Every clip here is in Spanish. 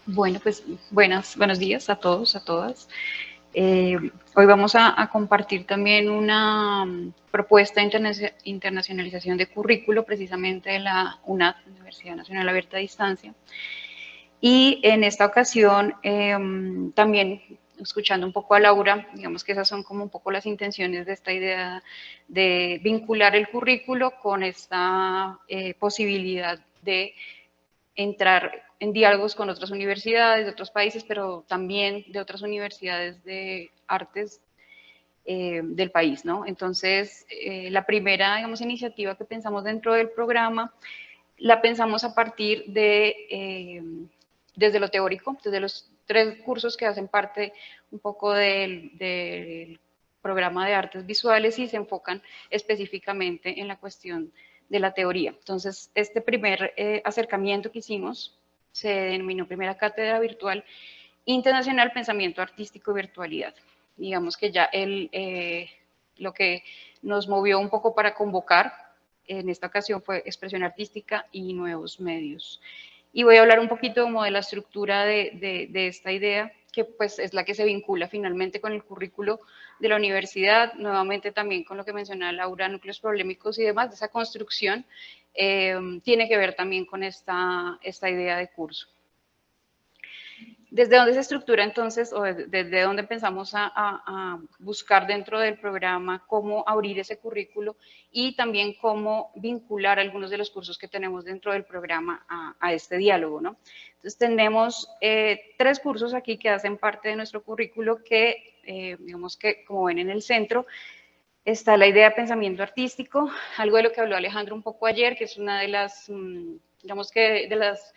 Bueno, pues buenos días a todos, a todas. Hoy vamos a compartir también una propuesta de internacionalización de currículo, precisamente de la UNAD, Universidad Nacional Abierta a Distancia. Y en esta ocasión, también escuchando un poco a Laura, digamos que esas son como un poco las intenciones de esta idea de vincular el currículo con esta posibilidad de entrar en diálogos con otras universidades de otros países, pero también de otras universidades de artes del país, ¿no? Entonces, la primera, digamos, iniciativa que pensamos dentro del programa, la pensamos a partir de, desde lo teórico, desde los 3 cursos que hacen parte un poco del programa de artes visuales y se enfocan específicamente en la cuestión de la teoría. Entonces, este primer acercamiento que hicimos se denominó Primera Cátedra Virtual Internacional Pensamiento Artístico y Virtualidad. Digamos que ya lo que nos movió un poco para convocar en esta ocasión fue expresión artística y nuevos medios. Y voy a hablar un poquito como de la estructura de esta idea, que pues es la que se vincula finalmente con el currículo de la universidad, nuevamente también con lo que mencionaba Laura, núcleos problemáticos y demás, de esa construcción, tiene que ver también con esta idea de curso. ¿Desde dónde se estructura entonces, o desde dónde empezamos a buscar dentro del programa cómo abrir ese currículo y también cómo vincular algunos de los cursos que tenemos dentro del programa a este diálogo, ¿no? Entonces tenemos 3 cursos aquí que hacen parte de nuestro currículo que, digamos que como ven en el centro, está la idea de pensamiento artístico, algo de lo que habló Alejandro un poco ayer, que es una de las, digamos que de las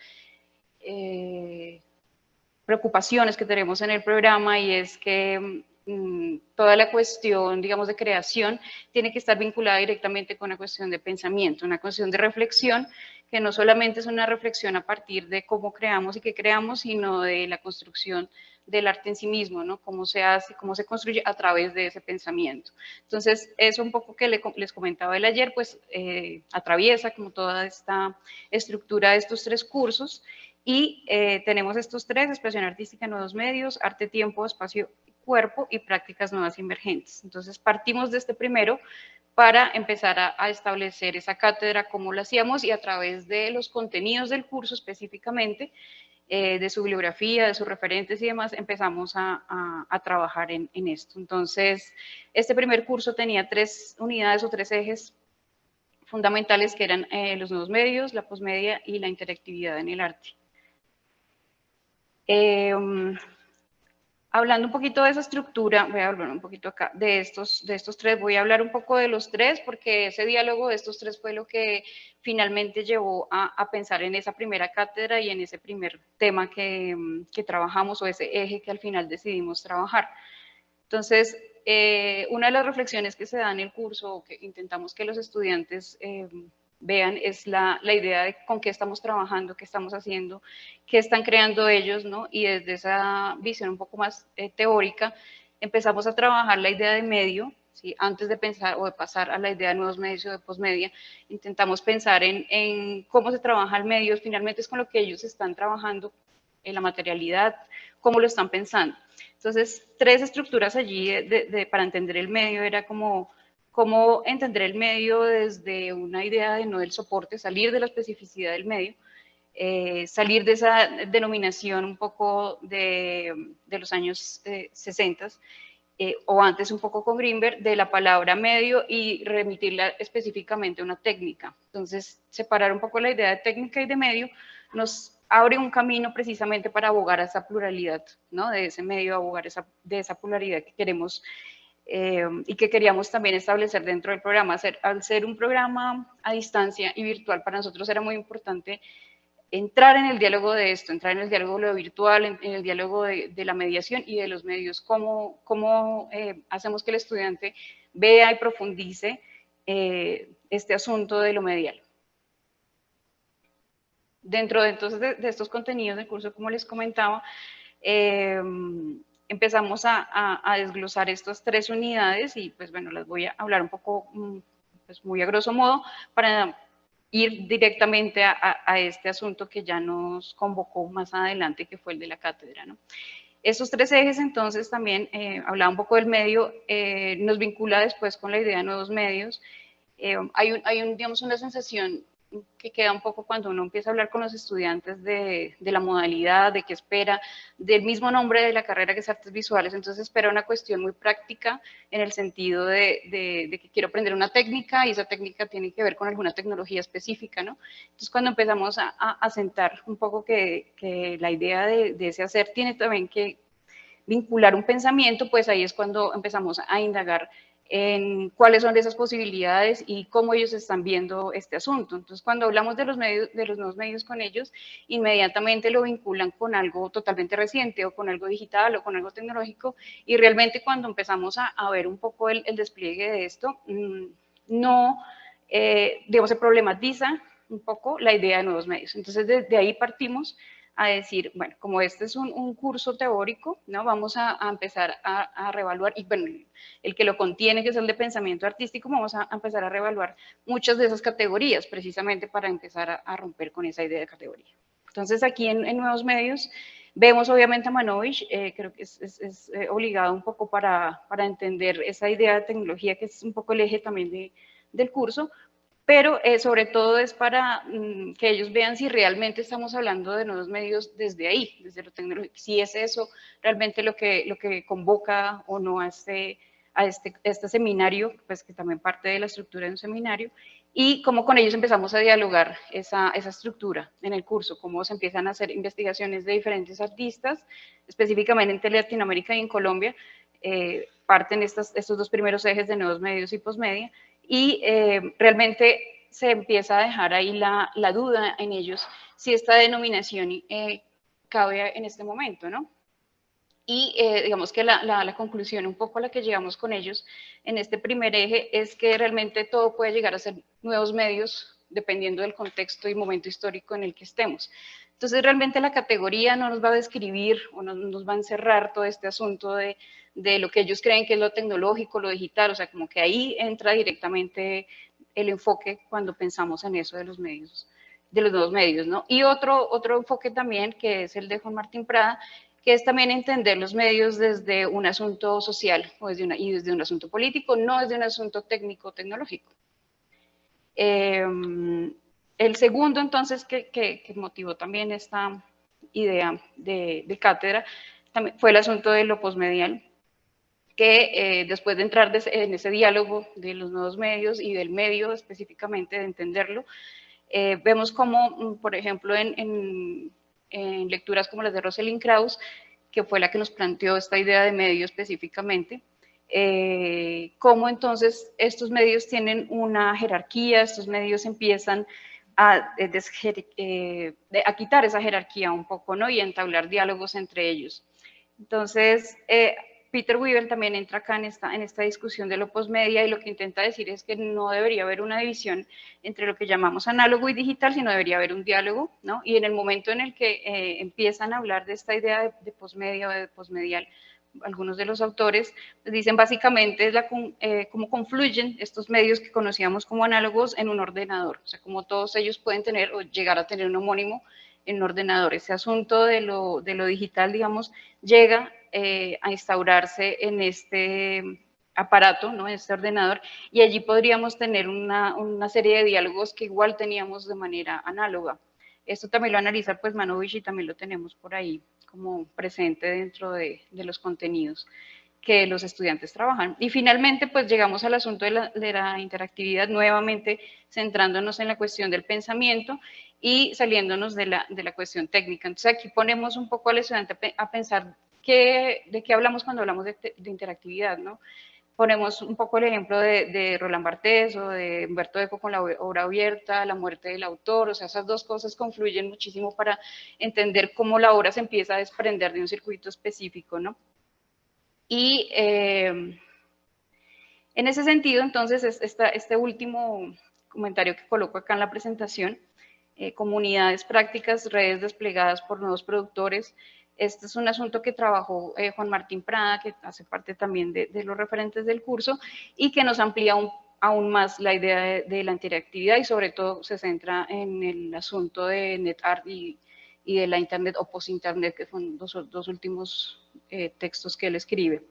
preocupaciones que tenemos en el programa y es que toda la cuestión, digamos, de creación tiene que estar vinculada directamente con una cuestión de pensamiento, una cuestión de reflexión, que no solamente es una reflexión a partir de cómo creamos y qué creamos, sino de la construcción del arte en sí mismo, ¿no? Cómo se hace, cómo se construye a través de ese pensamiento. Entonces, eso un poco que les comentaba el ayer, pues atraviesa como toda esta estructura de estos 3 cursos y tenemos estos 3, expresión artística, nuevos medios, arte, tiempo, espacio, cuerpo y prácticas nuevas emergentes. Entonces partimos de este primero para empezar a establecer esa cátedra, cómo lo hacíamos y a través de los contenidos del curso específicamente, de su bibliografía, de sus referentes y demás, empezamos a trabajar en esto. Entonces, este primer curso tenía 3 unidades o 3 ejes fundamentales que eran los nuevos medios, la posmedia y la interactividad en el arte. Hablando un poquito de esa estructura, voy a hablar un poquito acá de estos 3, voy a hablar un poco de los 3 porque ese diálogo de estos 3 fue lo que finalmente llevó a pensar en esa primera cátedra y en ese primer tema que trabajamos o ese eje que al final decidimos trabajar. Entonces, una de las reflexiones que se da en el curso, que intentamos que los estudiantes vean, es la idea de con qué estamos trabajando, qué estamos haciendo, qué están creando ellos, ¿no? Y desde esa visión un poco más teórica, empezamos a trabajar la idea de medio, ¿sí? Antes de pensar o de pasar a la idea de nuevos medios o de posmedia, intentamos pensar en cómo se trabaja el medio, finalmente es con lo que ellos están trabajando, en la materialidad, cómo lo están pensando. Entonces, 3 estructuras allí para entender el medio era como cómo entender el medio desde una idea de no del soporte, salir de la especificidad del medio, salir de esa denominación un poco de los años 60 o antes un poco con Greenberg, de la palabra medio y remitirla específicamente a una técnica. Entonces, separar un poco la idea de técnica y de medio nos abre un camino precisamente para abogar a esa pluralidad, ¿no? De ese medio, abogar de esa pluralidad que queremos y que queríamos también establecer dentro del programa. Al ser un programa a distancia y virtual, para nosotros era muy importante entrar en el diálogo de esto, entrar en el diálogo de lo virtual, en el diálogo de la mediación y de los medios, cómo hacemos que el estudiante vea y profundice este asunto de lo medial. Dentro de, entonces, de estos contenidos del curso, como les comentaba, empezamos a desglosar estas 3 unidades y pues bueno, las voy a hablar un poco pues muy a grosso modo para ir directamente a este asunto que ya nos convocó más adelante, que fue el de la cátedra, ¿no? Estos tres ejes, entonces, también hablaba un poco del medio, nos vincula después con la idea de nuevos medios. Digamos, una sensación que queda un poco cuando uno empieza a hablar con los estudiantes de la modalidad, de qué espera, del mismo nombre de la carrera que es artes visuales, entonces espera una cuestión muy práctica en el sentido de que quiero aprender una técnica y esa técnica tiene que ver con alguna tecnología específica, ¿no? Entonces cuando empezamos a sentar un poco que la idea de ese hacer tiene también que vincular un pensamiento, pues ahí es cuando empezamos a indagar en cuáles son esas posibilidades y cómo ellos están viendo este asunto. Entonces, cuando hablamos de los medios, de los nuevos medios con ellos, inmediatamente lo vinculan con algo totalmente reciente o con algo digital o con algo tecnológico y realmente cuando empezamos a ver un poco el despliegue de esto, no, digamos, se problematiza un poco la idea de nuevos medios. Entonces, desde ahí partimos a decir, bueno, como este es un curso teórico, ¿no? Vamos a empezar a reevaluar, y bueno, el que lo contiene, que es el de pensamiento artístico, vamos a empezar a reevaluar muchas de esas categorías, precisamente para empezar a romper con esa idea de categoría. Entonces, aquí en Nuevos Medios, vemos obviamente a Manovich, creo que es obligado un poco para entender esa idea de tecnología, que es un poco el eje también del curso, pero sobre todo es para que ellos vean si realmente estamos hablando de nuevos medios desde ahí, desde lo tecnológico, si es eso realmente lo que convoca o no a este seminario, pues que también parte de la estructura de un seminario, y cómo con ellos empezamos a dialogar esa estructura en el curso, cómo se empiezan a hacer investigaciones de diferentes artistas, específicamente en Latinoamérica y en Colombia, parten estos dos primeros ejes de nuevos medios y posmedia, y realmente se empieza a dejar ahí la duda en ellos si esta denominación cabe en este momento, ¿no? Y digamos que la conclusión un poco a la que llegamos con ellos en este primer eje es que realmente todo puede llegar a ser nuevos medios dependiendo del contexto y momento histórico en el que estemos. Entonces realmente la categoría no nos va a describir o no nos va a encerrar todo este asunto de lo que ellos creen que es lo tecnológico, lo digital, o sea, como que ahí entra directamente el enfoque cuando pensamos en eso de los medios, de los nuevos medios, ¿no? Y otro enfoque también, que es el de Juan Martín Prada, que es también entender los medios desde un asunto social o desde un asunto político, no desde un asunto técnico-tecnológico. El segundo, entonces, que motivó también esta idea de cátedra también fue el asunto de lo posmedial, que después de entrar en ese diálogo de los nuevos medios y del medio específicamente, de entenderlo, vemos como, por ejemplo, en lecturas como las de Rosalind Krauss, que fue la que nos planteó esta idea de medio específicamente, cómo entonces estos medios tienen una jerarquía, estos medios empiezan a quitar esa jerarquía un poco, ¿no? Y a entablar diálogos entre ellos. Entonces, Peter Weaver también entra acá en esta discusión de lo postmedia y lo que intenta decir es que no debería haber una división entre lo que llamamos análogo y digital, sino debería haber un diálogo, ¿no? Y en el momento en el que empiezan a hablar de esta idea de postmedia o de postmedial, algunos de los autores dicen básicamente cómo confluyen estos medios que conocíamos como análogos en un ordenador, o sea, como todos ellos pueden tener o llegar a tener un homónimo en un ordenador. Ese asunto de lo digital, digamos, llega a instaurarse en este aparato, ¿no? En este ordenador, y allí podríamos tener una serie de diálogos que igual teníamos de manera análoga. Esto también lo analiza pues Manovich y también lo tenemos por ahí como presente dentro de los contenidos que los estudiantes trabajan. Y finalmente, pues llegamos al asunto de la interactividad, nuevamente centrándonos en la cuestión del pensamiento y saliéndonos de la cuestión técnica. Entonces aquí ponemos un poco al estudiante a pensar de qué hablamos cuando hablamos de interactividad, ¿no? Ponemos un poco el ejemplo de Roland Barthes o de Humberto Eco con la obra abierta, la muerte del autor, o sea, esas dos cosas confluyen muchísimo para entender cómo la obra se empieza a desprender de un circuito específico, ¿no? Y en ese sentido, entonces, este último comentario que coloco acá en la presentación, comunidades prácticas, redes desplegadas por nuevos productores. Este es un asunto que trabajó Juan Martín Prada, que hace parte también de los referentes del curso, y que nos amplía aún más la idea de la interactividad y sobre todo se centra en el asunto de NetArt y de la Internet o post-Internet, que son dos últimos textos que él escribe.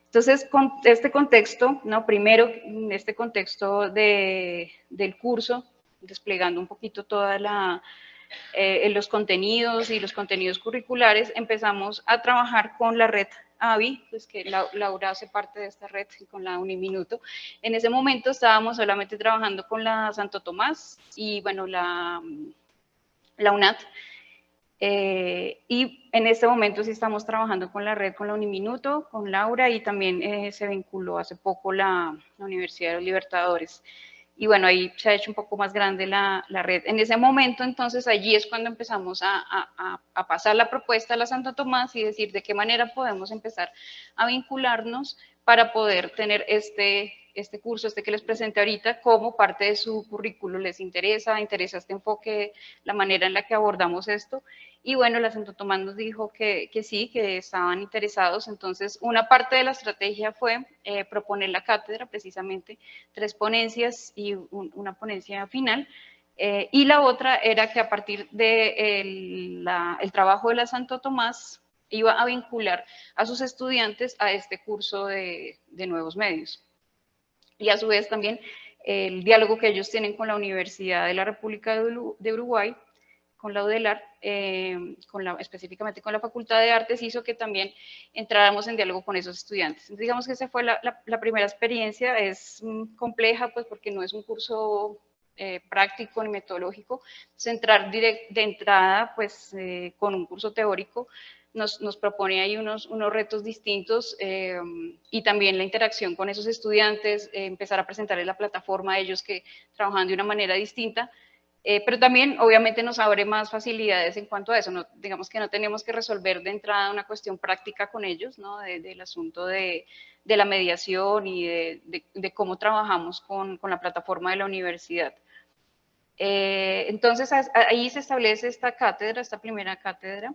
Entonces, con este contexto, ¿no? Primero, en este contexto del curso, desplegando un poquito toda los contenidos y los contenidos curriculares, empezamos a trabajar con la red AVI, pues que Laura hace parte de esta red, con la Uniminuto. En ese momento estábamos solamente trabajando con la Santo Tomás y, bueno, la UNAT. Y en este momento sí estamos trabajando con la red, con la Uniminuto, con Laura, y también se vinculó hace poco la Universidad de los Libertadores. Y bueno, ahí se ha hecho un poco más grande la red. En ese momento, entonces, allí es cuando empezamos a pasar la propuesta a la Santo Tomás y decir de qué manera podemos empezar a vincularnos para poder tener este curso, que les presenté ahorita, como parte de su currículo. ¿Les interesa este enfoque, la manera en la que abordamos esto? Y bueno, la Santo Tomás nos dijo que sí, que estaban interesados. Entonces, una parte de la estrategia fue proponer la cátedra, precisamente 3 ponencias y una ponencia final. Y la otra era que a partir del el trabajo de la Santo Tomás iba a vincular a sus estudiantes a este curso de nuevos medios. Y a su vez también el diálogo que ellos tienen con la Universidad de la República de Uruguay, con la UDELAR, específicamente con la Facultad de Artes, hizo que también entráramos en diálogo con esos estudiantes. Entonces, digamos que esa fue la primera experiencia. Es compleja, pues, porque no es un curso práctico ni metodológico. Entonces, entrar de entrada, pues, con un curso teórico, nos propone ahí unos retos distintos y también la interacción con esos estudiantes, empezar a presentarles la plataforma a ellos que trabajan de una manera distinta. Pero también, obviamente, nos abre más facilidades en cuanto a eso. No, digamos que no tenemos que resolver de entrada una cuestión práctica con ellos, ¿no? Del asunto de la mediación y de cómo trabajamos con la plataforma de la universidad. Entonces, ahí se establece esta cátedra, esta primera cátedra.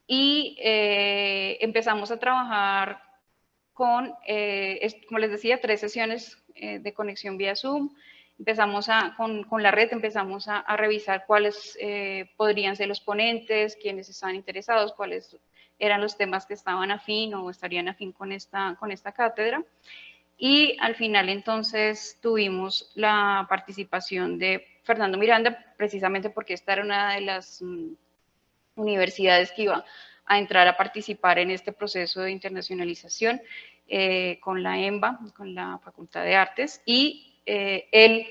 Y empezamos a trabajar con, como les decía, 3 sesiones de conexión vía Zoom. Empezamos con la red, empezamos a revisar cuáles podrían ser los ponentes, quiénes estaban interesados, cuáles eran los temas que estaban afín o estarían afín con esta cátedra. Y al final, entonces, tuvimos la participación de Fernando Miranda, precisamente porque esta era una de las universidades que iba a entrar a participar en este proceso de internacionalización con la EMBA, con la Facultad de Artes, y él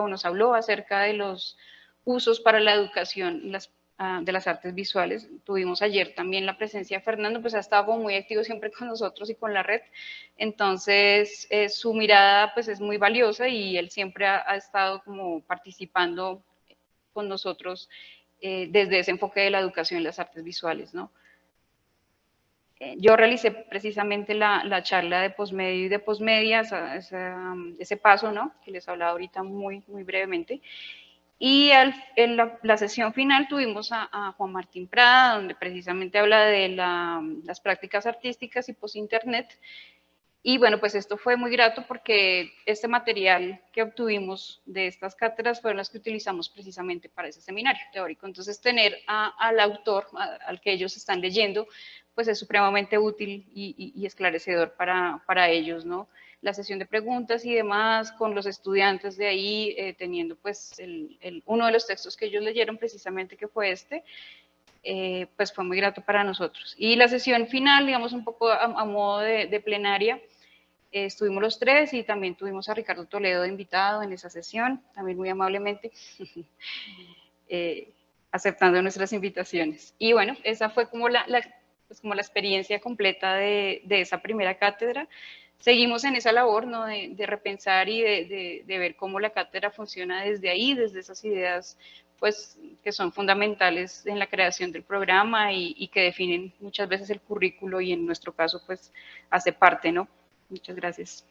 nos habló acerca de los usos para la educación de las artes visuales. Tuvimos ayer también la presencia de Fernando, pues ha estado muy activo siempre con nosotros y con la red, entonces su mirada pues es muy valiosa y él siempre ha estado como participando con nosotros desde ese enfoque de la educación en las artes visuales, ¿no? Yo realicé precisamente la charla de posmedio y de posmedia, ese paso, ¿no? Que les hablaba ahorita muy brevemente. Y en la sesión final tuvimos a Juan Martín Prada, donde precisamente habla de las prácticas artísticas y post-internet. Y bueno, pues esto fue muy grato porque este material que obtuvimos de estas cátedras fueron las que utilizamos precisamente para ese seminario teórico. Entonces, tener al autor, al que ellos están leyendo, pues es supremamente útil y esclarecedor para ellos, ¿no? La sesión de preguntas y demás con los estudiantes de ahí, teniendo pues uno de los textos que ellos leyeron precisamente, que fue este, pues fue muy grato para nosotros. Y la sesión final, digamos un poco a modo de plenaria, estuvimos los 3 y también tuvimos a Ricardo Toledo de invitado en esa sesión, también muy amablemente, aceptando nuestras invitaciones. Y bueno, esa fue como pues como la experiencia completa de esa primera cátedra. Seguimos en esa labor, ¿no? de repensar y de ver cómo la cátedra funciona desde ahí, desde esas ideas pues que son fundamentales en la creación del programa y que definen muchas veces el currículo y en nuestro caso pues hace parte, ¿no? Muchas gracias.